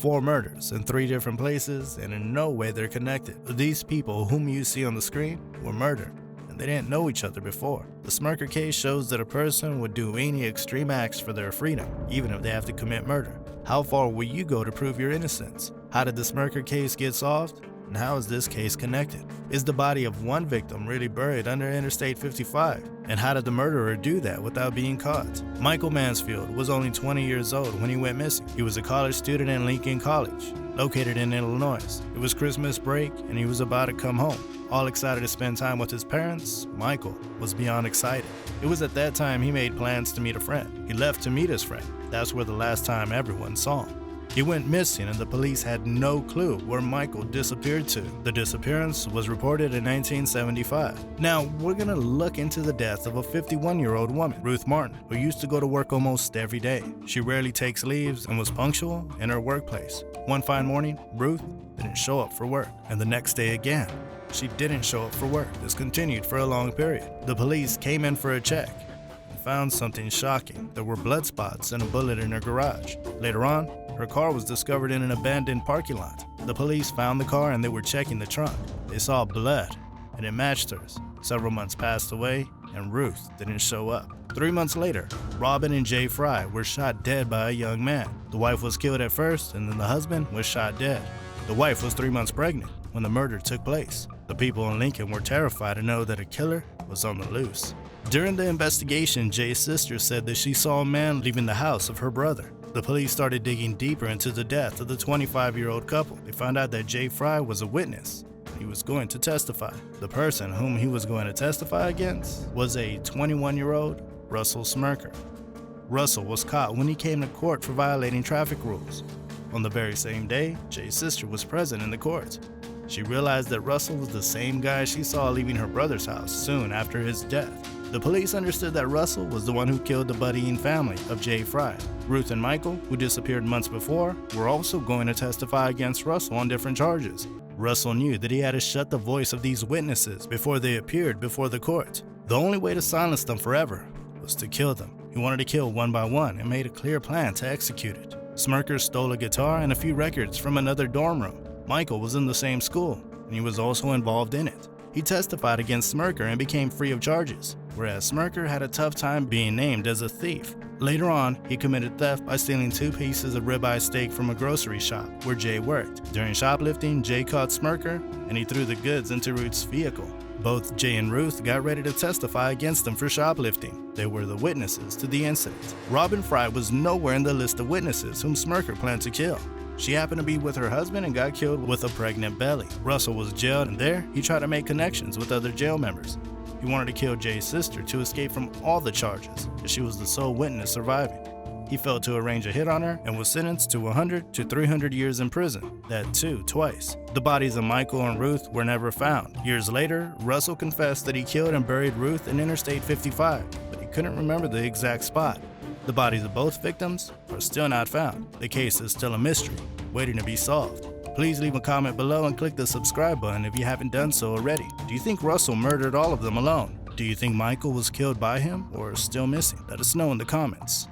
4 murders in 3 different places, and in no way they're connected. These people whom you see on the screen were murdered, and they didn't know each other before. The Smrekar case shows that a person would do any extreme acts for their freedom, even if they have to commit murder. How far will you go to prove your innocence? How did the Smrekar case get solved? And how is this case connected? Is the body of one victim really buried under Interstate 55? And how did the murderer do that without being caught? Michael Mansfield was only 20 years old when he went missing. He was a college student at Lincoln College, located in Illinois. It was Christmas break and he was about to come home. All excited to spend time with his parents, Michael was beyond excited. It was at that time he made plans to meet a friend. He left to meet his friend. That's where the last time everyone saw him. He went missing and the police had no clue where Michael disappeared to. The disappearance was reported in 1975. Now, we're gonna look into the death of a 51-year-old woman, Ruth Martin, who used to go to work almost every day. She rarely takes leaves and was punctual in her workplace. One fine morning, Ruth didn't show up for work, and the next day again, she didn't show up for work. This continued for a long period. The police came in for a check and found something shocking. There were blood spots and a bullet in her garage. Later on, her car was discovered in an abandoned parking lot. The police found the car and they were checking the trunk. They saw blood and it matched hers. Several months passed away and Ruth didn't show up. 3 months later, Robin and Jay Fry were shot dead by a young man. The wife was killed at first and then the husband was shot dead. The wife was 3 months pregnant when the murder took place. The people in Lincoln were terrified to know that a killer was on the loose. During the investigation, Jay's sister said that she saw a man leaving the house of her brother. The police started digging deeper into the death of the 25-year-old couple. They found out that Jay Fry was a witness. He was going to testify. The person whom he was going to testify against was a 21-year-old Russell Smrekar. Russell was caught when he came to court for violating traffic rules. On the very same day, Jay's sister was present in the court. She realized that Russell was the same guy she saw leaving her brother's house soon after his death. The police understood that Russell was the one who killed the Buddying family of Jay Fry. Ruth and Michael, who disappeared months before, were also going to testify against Russell on different charges. Russell knew that he had to shut the voice of these witnesses before they appeared before the court. The only way to silence them forever was to kill them. He wanted to kill one by one and made a clear plan to execute it. Smrekar stole a guitar and a few records from another dorm room. Michael was in the same school, and he was also involved in it. He testified against Smrekar and became free of charges, whereas Smrekar had a tough time being named as a thief. Later on, he committed theft by stealing 2 pieces of ribeye steak from a grocery shop where Jay worked. During shoplifting, Jay caught Smrekar and he threw the goods into Ruth's vehicle. Both Jay and Ruth got ready to testify against him for shoplifting. They were the witnesses to the incident. Robin Fry was nowhere in the list of witnesses whom Smrekar planned to kill. She happened to be with her husband and got killed with a pregnant belly. Russell was jailed, and there he tried to make connections with other jail members. He wanted to kill Jay's sister to escape from all the charges, as she was the sole witness surviving. He failed to arrange a hit on her and was sentenced to 100 to 300 years in prison, that too twice. The bodies of Michael and Ruth were never found. Years later, Russell confessed that he killed and buried Ruth in Interstate 55, but he couldn't remember the exact spot. The bodies of both victims are still not found. The case is still a mystery, waiting to be solved. Please leave a comment below and click the subscribe button if you haven't done so already. Do you think Russell murdered all of them alone? Do you think Michael was killed by him or still missing? Let us know in the comments.